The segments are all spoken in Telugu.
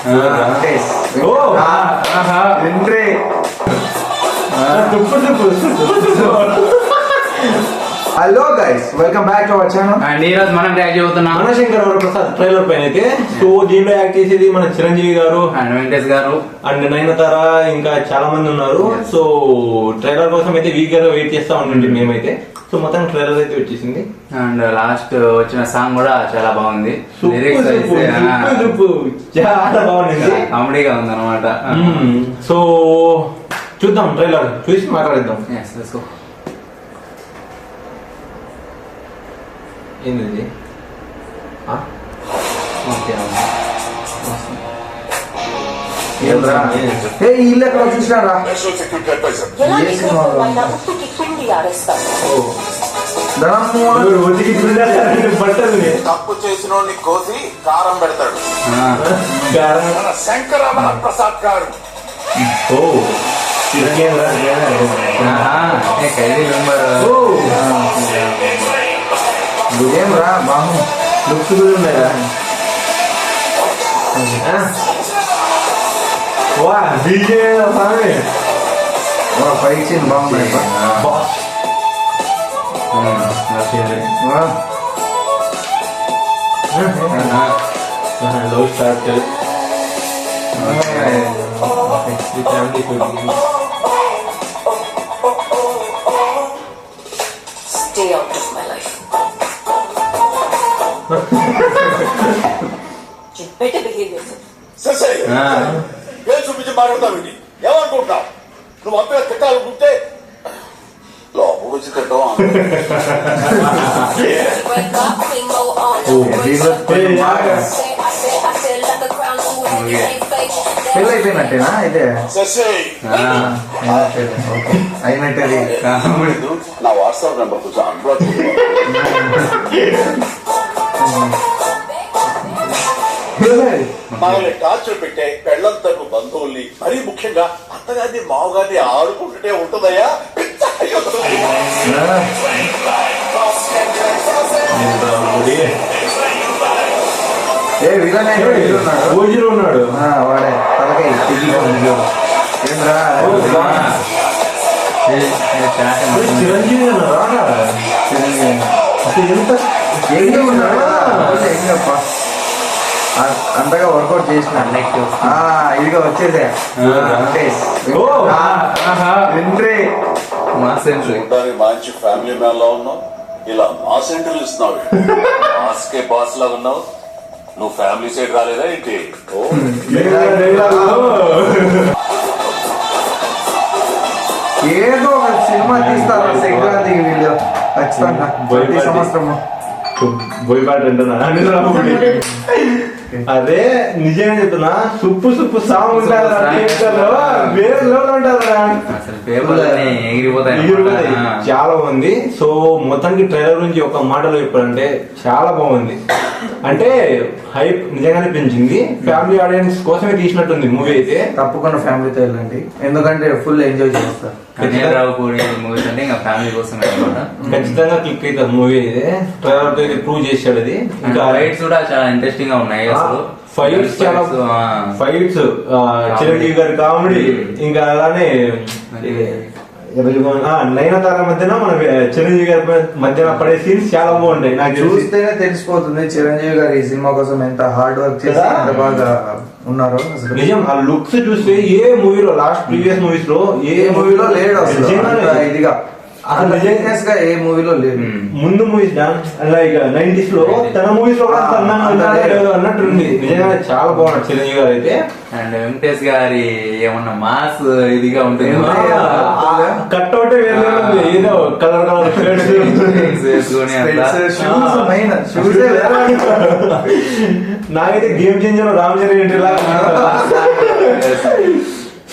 Hello guys, welcome back to our channel. And ఈ రోజు మనం రియాక్ట్ అవుతున్నాం మనశంకర్ వరప్రసాద్ ట్రైలర్ పైన అయితే. సో దీంట్లో యాక్ట్ చేసేది మన చిరంజీవి గారు అండ్ వెంకటేష్ గారు అండ్ నయనతార, ఇంకా చాలా మంది ఉన్నారు. సో ట్రైలర్ కోసం అయితే వీక్ గా వెయిట్ చేస్తా ఉంటుండే మేమైతే. సో మొత్తం ట్రైలర్ అయితే వచ్చేసింది. అండ్ లాస్ట్ వచ్చిన సాంగ్ కూడా చాలా బాగుంది. లిరిక్స్ చాలా బాగుంది, కామెడీగా ఉంది అనమాట. సో చూద్దాం, ట్రైలర్ చూసి మాట్లాడేద్దాం. ఏంది ఇల్లు ఎక్కడ చూసినారా? తప్పు చేసిన కోసి కారం పెడతాడు శంకర ప్రసాద్ గారు. ఏం రా బాగు లుక్స్ కూడా ఉన్నాయా? ఫైట్ సీన్ బాగున్నాయి. Love start Stay out of my life. You better behave yourself. ఏం చూపించి మాట్లాడతావు? ఏమనుకుంటావు? నువ్వు అంతగా తిట్టాలనుకుంటే లోపల వచ్చి తిట్టవా? పెళ్ళి అయిపోయినట్టేనా అయితే? అయినట్టే. నా వాట్సాప్ నెంబర్ కొంచెం అన్బ్లాక్ మనల్ని టార్చర్ పెట్టే పెళ్లం తరపు బంధువుల్ని, మరీ ముఖ్యంగా అత్తగారిని మావగారిని ఆడుకుంటుంటే ఉంటుందయ్యా. ఉన్నాడు వాడే తలకాయ ఏంద్రా చిరంజీవి ఎంత ఉన్నాడు అంతగా వర్కౌట్ చేసిన ఇదిగా వచ్చేదే మంచి ఫ్యామిలీ మ్యాన్ లా ఉన్నావు, ఇలా మా సెంటర్ ఇస్తున్నావు. మాస్కే బాస్ లాగా ఉన్నావు. నువ్వు ఫ్యామిలీ సైడ్ రాలేదా ఏంటి? ఏదో ఒక సినిమా తీస్తారు సంక్రాంతికి వీళ్ళు ఖచ్చితంగా ప్రతి సంవత్సరము. బోయపాట అంటున్నా అదే నిజంగా చెప్తున్నా. సుప్పు సుప్పు సాంగ్ ఉంటారు, వేరే లెవెల్ ఉంటారు, చాలా బాగుంది. సో మొత్తానికి ట్రైలర్ గురించి ఒక మాటలో చెప్పాలంటే చాలా బాగుంది. అంటే హైప్ నిజంగానే పెంచింది. ఫ్యామిలీ ఆడియన్స్ కోసమే తీసినట్టుంది మూవీ అయితే. తప్పకుండా ఫ్యామిలీతో వెళ్ళండి, ఎందుకంటే ఫుల్ ఎంజాయ్ చేస్తారు. ఖచ్చితంగా క్లిక్ అవుతుంది మూవీ అయితే. ట్రైలర్ తో అయితే ప్రూవ్ చేశాడు అది. ఇంకా రైడ్స్ కూడా చాలా ఇంట్రెస్టింగ్ గా ఉన్నాయి. అసలు ఫైట్స్ చాలా ఫైట్స్, చిరంజీవి గారి కామెడీ, ఇంకా అలానే నయనతార మధ్యన మన చిరంజీవి గారి మధ్యన పడే సీన్స్ చాలా బాగుంటాయి. నాకు చూస్తేనే తెలిసిపోతుంది చిరంజీవి గారు ఈ సినిమా కోసం ఎంత హార్డ్ వర్క్ చేసి ఎంత బాగా ఉన్నారు. నిజం, ఆ లుక్స్ చూస్తే ఏ మూవీలో, లాస్ట్ ప్రీవియస్ మూవీస్ లో ఏ మూవీలో లేడు అసలు ఇదిగా. అసలు ఏ మూవీలో లేదు. ముందు మూవీస్ లైక్ 90s లో తన మూవీస్ లో అన్నట్టుంది. నిజంగా చాలా బాగున్నాడు చిరంజీవి గారు అయితే. అండ్ వెంకటేష్ గారి ఏమన్నా మాస్ ఇదిగా ఉంటుంది. కట్ అవుట్ ఏదో కలర్ కలర్ నాకైతే గేమ్ చేంజర్ రామ్ చరణ్ ఏంటిలా.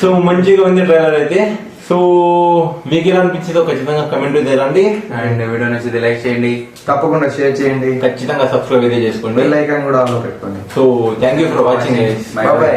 సో మంచిగా ఉంది ట్రైలర్ అయితే. సో మీకు ఎలా అనిపించిందో ఖచ్చితంగా కమెంట్ చేయండి. అండ్ వీడియో నచ్చితే లైక్ చేయండి, తప్పకుండా షేర్ చేయండి, ఖచ్చితంగా సబ్స్క్రైబ్ అయితే చేసుకోండి, బెల్ ఐకాన్ కూడా ఆన్ లో పెట్టుకోండి. So thank you for watching. By by.